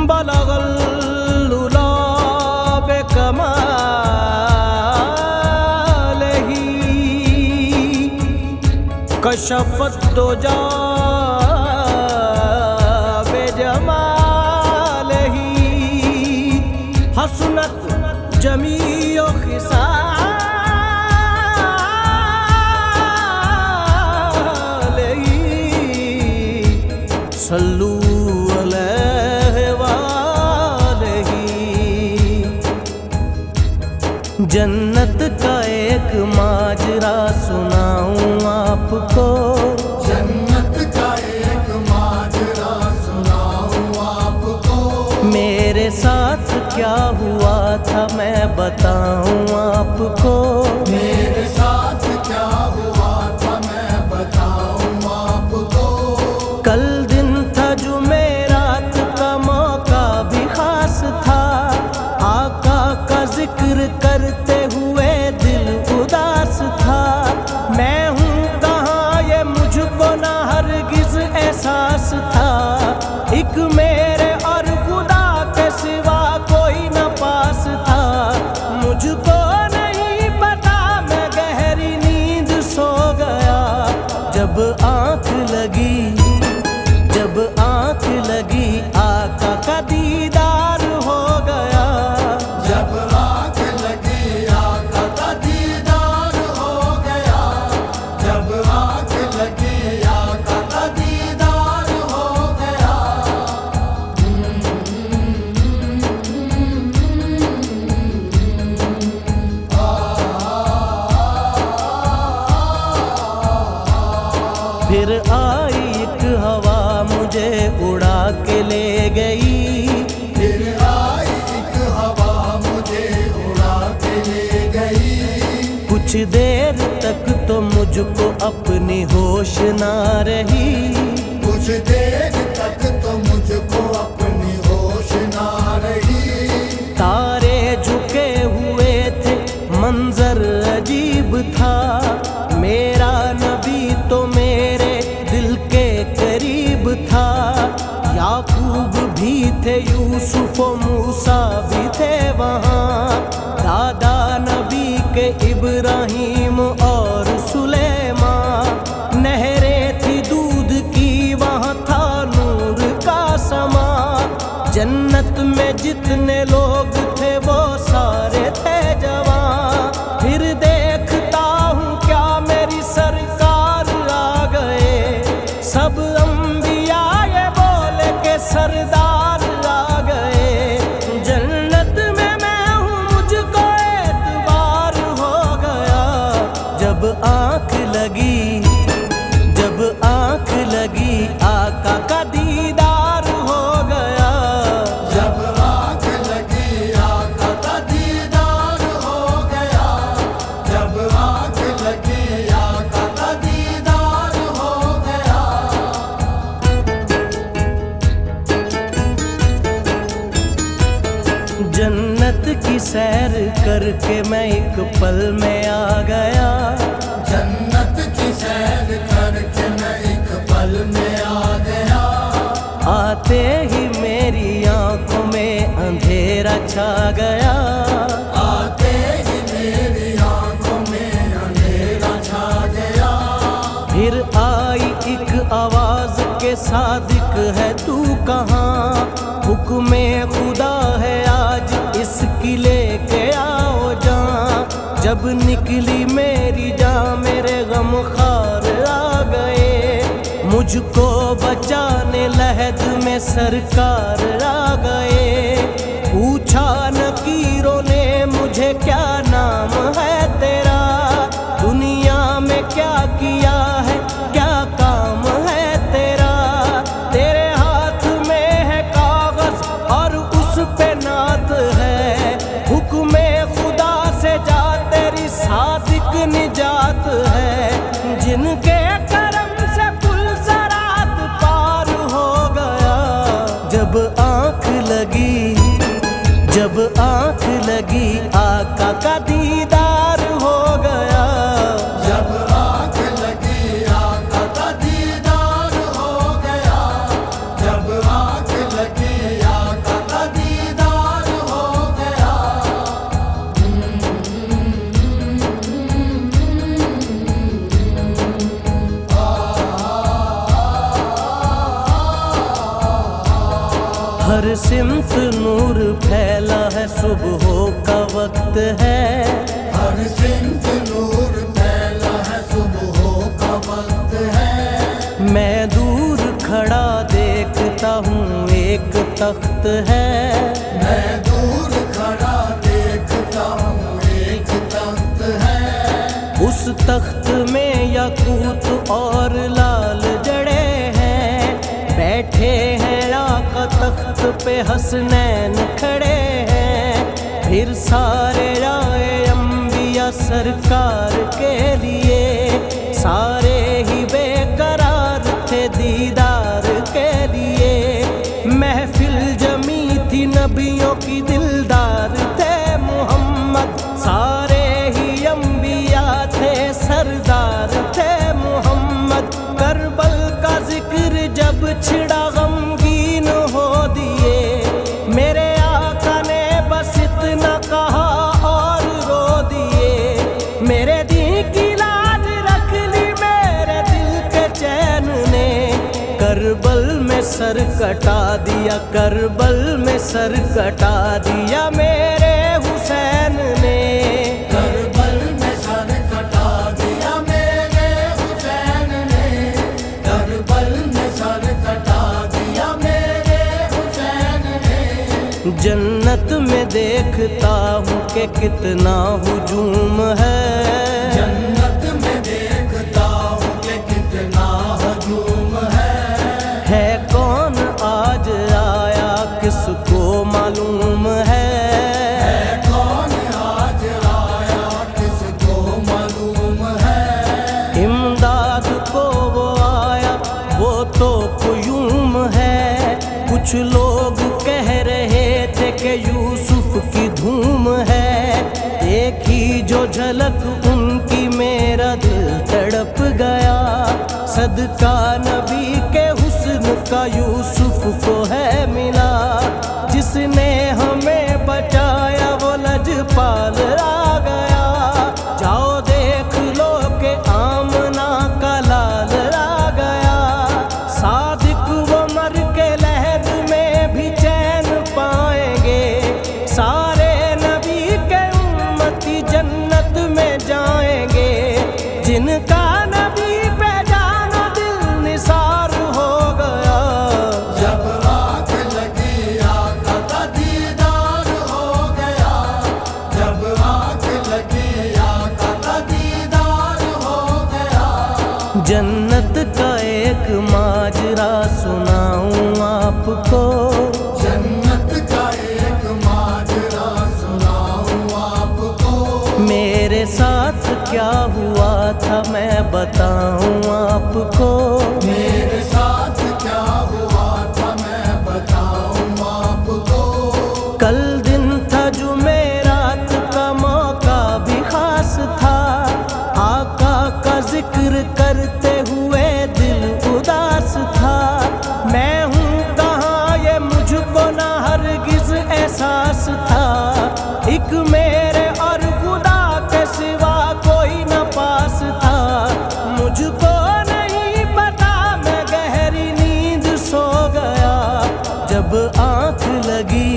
बलगल उला बेकमालही कशफत दुजा बेजमालही हसनत जमीओ खिसालही सल्लू अलैहि वालही। जन्नत का एक माजरा सुनाऊं आपको, जन्नत का एक माजरा सुनाऊं आपको। मेरे साथ क्या हुआ था मैं बताऊं आपको, मेरे साथ क्या हुआ था मैं बताऊं आपको। कल दिन था जुमेरात का मौका भी खास था, आका का जिक्र करते हुए दिल उदास था। मैं हूँ कहाँ ये मुझको ना हरगिज एहसास था, एक मेरे और खुदा के सिवा कोई न पास था। मुझको नहीं पता मैं गहरी नींद सो गया, जब आँख लगी आका का दीदार हो गया। जब आँख लगी आका का दीदार हो गया, जब आँख लगी आका का दीदार हो गया। फिर आई एक हवा मुझे उड़ा के ले गई, फिर आई एक हवा मुझे उड़ा के ले गई। कुछ देर तक तो मुझको अपनी होश ना रही, कुछ देर तक तो मुझको अपनी होश ना रही। तारे झुके हुए थे मंजर अजीब था, मेरा नबी तो मेरे दिल के करीब था। याकूब भी थे, यूसुफ और मूसा भी थे वहाँ, दादा नबी के इब्राहीम और सुलेमान। नहरें थी दूध की, वहाँ था नूर का समा। जन्नत में जितने लोग थे वो सारे थे जवान। फिर देखता हूँ क्या मेरी सरकार आ गए, सब अंबिया ये बोले के सरदार आ गए। जन्नत में मैं हूँ मुझको एतबार हो गया, जब आँख लगी आका का दीदार हो गया। जब आँख लगी आका का दीदार हो गया, जब आँख लगी आका का दीदार हो गया। जन्नत की सैर करके मैं एक पल में आ गया, जन्नत की सैर करके मैं एक पल में आ गया। आते ही मेरी आंखों में अंधेरा छा गया, आते ही मेरी आंखों में अंधेरा छा गया। फिर आई एक आवाज के सादिक है तू कहाँ, हुक्मे खुदा है आज इसकी लेके आओ जान। जब निकली मेरी जान मेरे गम खार आ गए, मुझको बचाने लहद में सरकार आ गए। पूछा नकीरों ने मुझे क्या नाम है तेरा, दुनिया में क्या किया है क्या काम है तेरा। तेरे हाथ में है कागज और उस पे नात है, हुक्मे खुदा से जा तेरी सादिक निजात है। जिनके करम से पुल सरात पार हो गया, जब आँख लगी आका का दीदार हो गया। जब आँख लगी आका का दीदार हो गया, जब आँख लगी आका हर सिमत नूर फैला है, सुबह का वक्त है। हर सिमत नूर फैला है, सुबह का वक्त है। मैं दूर खड़ा देखता हूँ एक तख्त है। मैं दूर खड़ा देखता हूँ एक तख्त है। उस तख्त में याकूत और लाल जड़े हैं। बैठे हैं आका तख्त पे, हसनैन खड़े हैं। फिर सारे आए अंबिया सरकार के लिए, सारे ही बेकरार थे दीदार के लिए। महफिल जमी थी नबियों की, दिलदार थे मोहम्मद। सारे ही अंबिया थे, सरदार थे मोहम्मद। करबल का जिक्र जब छिड़ा, गमगीन हो दिए। मेरे आका ने बस इतना कहा और रो दिए। मेरे दी की लाज रख ली मेरे दिल के चैन ने। करबल में सर कटा दिया, करबल में सर कटा दिया मेरे हुसैन ने। करबल में सर कटा दिया मेरे हुसैन ने। करबल में सर कटा दिया मेरे हुसैन ने। जन्नत में देखता हूँ कि कितना हुजूम है। जन्नत में देखता हूँ कि कितना हजूम है कौन आज आया किसको मालूम है। कौन आज आया किसको मालूम है। इमदाद को वो आया, वो तो क़ुयूम है। कुछ लोग कह रहे थे कि यूसुफ की धूम है। देखी जो झलक उनकी मेरा दिल तड़प गया। सदका नबी के हुस्न का यूसुफ को है मिला। जिसने हमें बचाया वो लजपाल आ गया। जाओ देख लो के आमना का लाल आ गया। सादिक वो मर के लहद में भी चैन पाएंगे। सारे नबी के उम्मती जन्नत में जाएंगे। जिनका नबी पे जाना दिल निसार हो गया। जब आँख लगी आका का दीदार हो गया। जब आँख लगी आका का दीदार हो गया। जन्नत का एक माजरा सुनाऊं आपको। जन्नत का एक माजरा सुनाऊं आपको। मेरे साथ क्या हुआ था मैं बताऊं आपको। मेरे साथ क्या हुआ था मैं बताऊं आपको। कल दिन था जुमेरात का, मौका भी खास था। आका का जिक्र करते हुए दिल उदास था। मैं हूँ कहाँ ये मुझको ना हरगिज एहसास था। एक मेरे और खुदा के सिवा कोई न पास था। मुझको नहीं पता मैं गहरी नींद सो गया। जब आँख लगी